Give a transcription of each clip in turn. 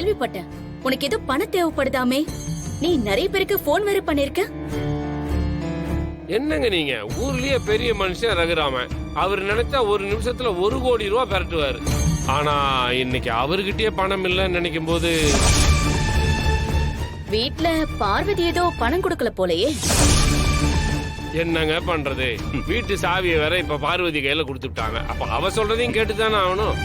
கேள்விப்பட்டேன். உனக்கு ஏதோ பணம் தேவைப்படுதாமே? நீ நிறைய பேருக்கு போன் வேற பண்ணிருக்க. என்னங்க நீங்க? ஊர்லயே பெரிய மனுஷன் ரகுராமன். அவர் நினைச்சா ஒரு நிமிஷத்துல 1 கோடி ரூபாய் பெரட்டுவாரு. ஆனா இன்னைக்கு அவர்கிட்டயே பணம் இல்லைன்னு நினைக்கும் போது வீட்ல பார்வதி ஏதோ பணம் கொடுக்கல போலயே. என்னங்க பண்றது? வீட்டு சாவியை வேற இப்ப பார்வதி கையில கொடுத்துட்டாங்க. அப்ப அவ சொல்றதையும் கேட்டுதானே ஆகணும்.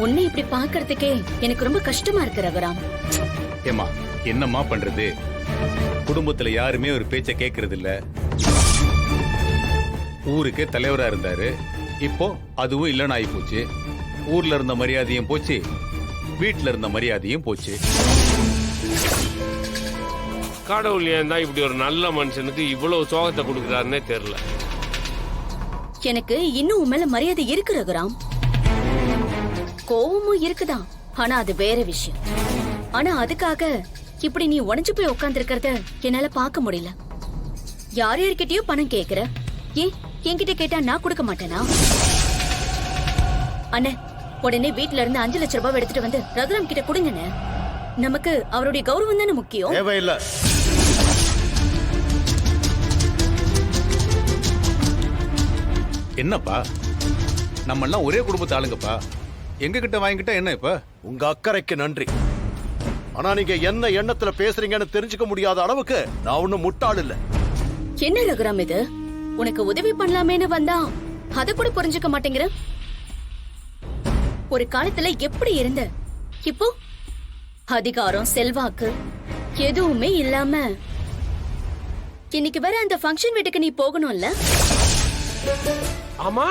உன்னை இப்படி பாக்குறதுக்கே எனக்கு ரொம்ப கஷ்டமா இருக்கு ரகுராம். ஏமா என்னம்மா பண்றது? குடும்பத்துல யாருமே ஒரு பேச்ச கேக்குறது இல்ல. ஊருக்கே தலைவரா இருந்தாரு, இப்போ அதுவும் இல்லன்னு ஆகி போச்சு. ஊர்ல இருந்த மரியாதையும் போச்சு, வீட்டுல இருந்த மரியாதையும் போச்சு. கடவுள் ஏன் தான் இப்படி ஒரு நல்ல மனுஷனுக்கு இவ்வளவு சோகத்தை கொடுக்கறாருன்னே தெரியல. எனக்கு இன்னும் உன் மேல மரியாதை இருக்கு ரகுராம். கோவமும் இருக்குதான், ஆனா அது வேற விஷயம். ஆனா அதுக்காக இப்படி நீ உடைஞ்சு போய் உட்கார்ந்து இருக்கிறத என்னால பார்க்க முடியல. யார் யார்கிட்டயோ பணம் கேக்குற, ஏன் என்கிட்ட கேட்டா நான் கொடுக்க மாட்டேனா? அண்ணே, உடனே வீட்டுல இருந்து 5 லட்சம் ரூபாய் எடுத்துட்டு வந்து ரகுராம் கிட்ட கொடுங்கண்ணே. நமக்கு அவருடைய கௌரவம் தானே முக்கியம். தேவையில்ல. என்னப்பா, நம்ம எல்லாம் ஒரே குடும்பத்து ஆளுங்கப்பா. எங்க கிட்ட வாங்கிக்கிட்டா என்ன இப்ப? உங்க அக்கறைக்கு நன்றி. ஆனா நீங்க என்ன எண்ணத்துல பேசுறீங்கன்னு தெரிஞ்சுக்க முடியாத அளவுக்கு நான் ஒண்ணும் முட்டாள் இல்ல. என்ன ரகுராம் இது? உனக்கு உதவி பண்ணலாமேன்னு வந்தா அத கூட புரிஞ்சுக்க மாட்டேங்கிற. ஒரு காலத்துல எப்படி இருந்த, இப்போ அதிகாரம் செல்வாக்கு எதுவுமே இல்லாம இன்னைக்கு வேற அந்த ஃபங்க்ஷன் வீட்டுக்கு நீ போகணும்ல. ஆமா,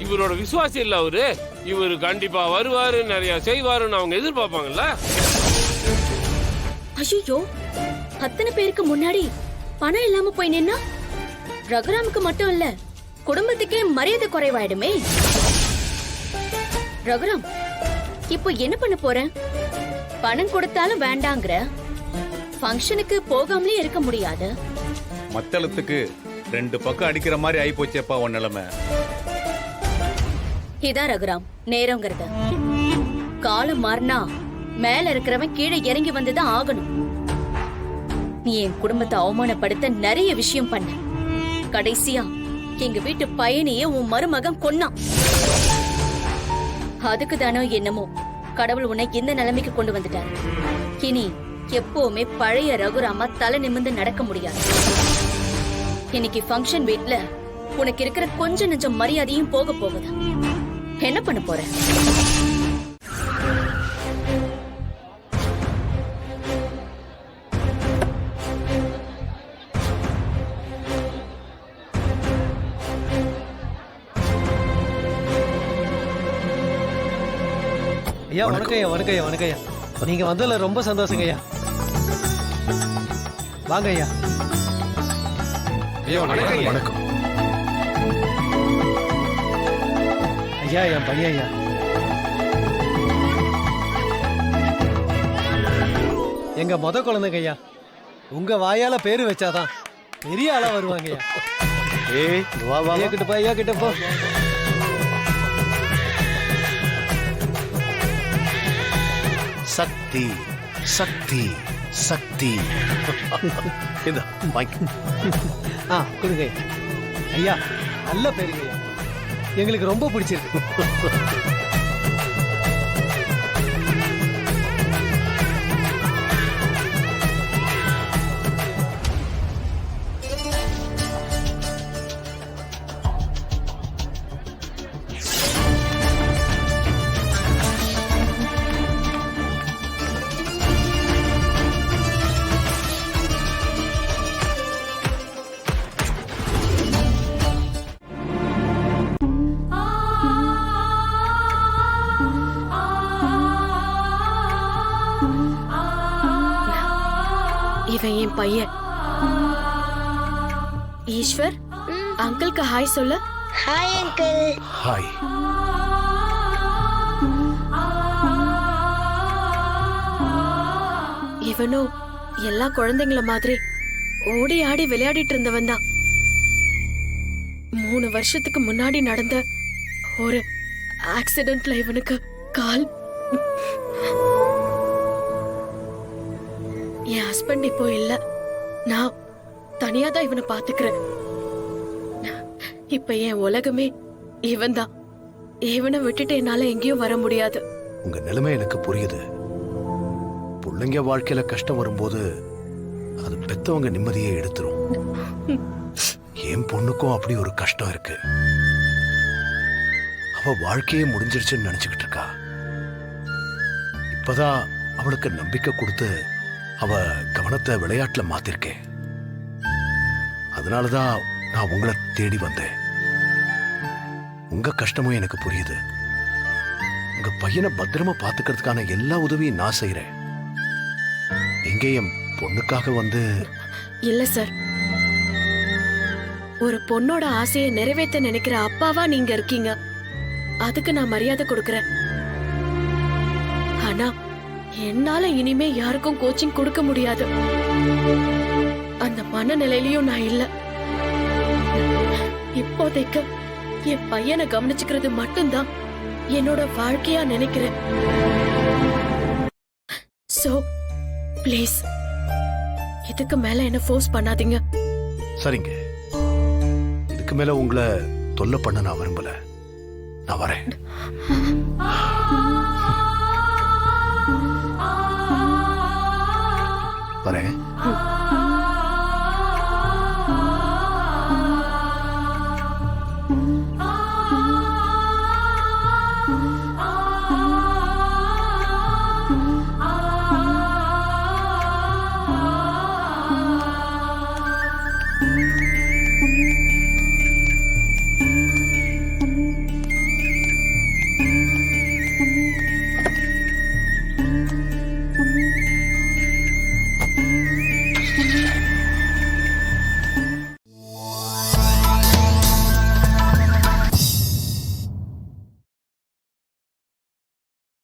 இவரோட விசுவாசி இல்ல அவரு. இவரு கண்டிப்பா வருவாரு, நிறைய செய்வாருன்னு அவங்க எதிர்பார்ப்பாங்கல்ல. ஐயோ, அத்தனை பேருக்கு முன்னாடி பணம் இல்லாம போய் நின்னா ரகுராமுக்கு மட்டும் இல்ல, குடும்பத்துக்கே மரியாதை குறைவாயிடுமே. ரகுராம், இப்போ என்ன பண்ண போற? பணம் கொடுத்தாலும் வேண்டாங்கிற, ஃபங்க்ஷனுக்கு போகாமலே இருக்க முடியாது. மத்தளத்துக்கு 2 பக்கம் அடிக்கிற மாதிரி ஆயி போச்சேப்பா உன் நிலைமை. இதான் ரகுராம் நேரங்கிறது. காலம் மாறினா மேல இருக்கிறவன் கீழே இறங்கி வந்துதான் ஆகணும். நீ என் குடும்பத்தை அவமானப்படுத்த நிறைய விஷயம் பண்ண. கடைசியா எங்க வீட்டு பையனையே உன் மருமகன் கொன்னான். அதுக்கு தானோ என்னமோ கடவுள் உன்னை இந்த நிலைமைக்கு கொண்டு வந்துட்டாரு. இனி எப்பவுமே பழைய ரகுராமா தலை நிமிர்ந்து நடக்க முடியாது. இன்னைக்கு ஃபங்க்ஷன் வீட்ல உனக்கு இருக்கிற கொஞ்ச நெஞ்சம் மரியாதையும் போக போகுது. என்ன பண்ண போற? ஐயா வணக்கம் ஐயா. வணக்கம் ஐயா. வணக்கம் ஐயா. நீங்க வந்ததுல ரொம்ப சந்தோஷங்க ஐயா. வாங்க ஐயா. வணக்கம். ஐயா என் பையன் ஐயா. எங்க முத குழந்தைங்க ஐயா. உங்க வாயால பேரு வச்சாதான் பெரிய ஆளா வருவாங்க ஐயா. ஏய் வா வா. ஐயா கிட்ட போ, ஐயா கிட்ட போ. சக்தி சக்தி சக்தி. இந்த வாங்கி. கொடுங்க ஐயா. நல்ல பேருங்க ஐயா, எங்களுக்கு ரொம்ப பிடிச்சிருக்கு. இவன் என் பையன் ஈஸ்வர். அங்கிள்க்கு ஹாய் சொல்லு. Hi uncle. ஹாய். இவனும் எல்லா குழந்தைங்கள மாதிரி ஓடி ஆடி விளையாடிட்டு இருந்தவன் தான். 3 வருஷத்துக்கு முன்னாடி நடந்த ஒரு ஆக்சிடென்ட்ல இவனுக்கு கால் என் ஹஸ்பண்ட் இப்போ இல்ல. நான் தனியா தான் இவனை பாத்துக்கிறேன். இப்ப என் உலகமே இவன் தான். இவனை விட்டுட்டு என்னால எங்கேயும் வர முடியாது. உங்க நிலைமை எனக்கு புரியுது. பிள்ளைங்க வாழ்க்கையில கஷ்டம் வரும்போது அது பெத்தவங்க நிம்மதியை எடுத்துரும். என் பொண்ணுக்கும் அப்படி ஒரு கஷ்டம் இருக்கு. அவ வாழ்க்கையே முடிஞ்சிருச்சுன்னு நினைச்சுக்கிட்டு இருக்கா. இப்பதான் அவளுக்கு நம்பிக்கை கொடுத்து அவ கவனத்தை விளையாட்டுல மாத்திருக்கேன். அதனாலதான் நான் உங்களை தேடி வந்தேன். உங்க கஷ்டமும் எனக்கு புரியுது. உங்க பையனை பத்திரமா பாத்துக்கிறதுக்கான எல்லா உதவியும் நான் செய்யறேன். நீங்க என் பொண்ணுக்காக வந்து இல்ல சார், ஒரு பொண்ணோட ஆசையை நிறைவேற்ற நினைக்கிற அப்பாவா நீங்க இருக்கீங்க. அதுக்கு நான் மரியாதை கொடுக்கறேன். ஆனா என்னால இனிமே யாருக்கும் கோச்சிங் கொடுக்க முடியாது. அந்த மனநிலையிலயும் நான் இல்ல. இப்போதைக்கு என் பையனை கவனிச்சுக்கிறது மட்டும்தான் என்னோட வாழ்க்கையா நினைக்கிறேன். சோ ப்ளீஸ் இதுக்கு மேல என்ன ஃபோர்ஸ் பண்ணாதீங்க. சரிங்க, இதுக்கு மேல உங்களை தொல்லை பண்ண நான் விரும்பல. நான் வரேன். வரேன்.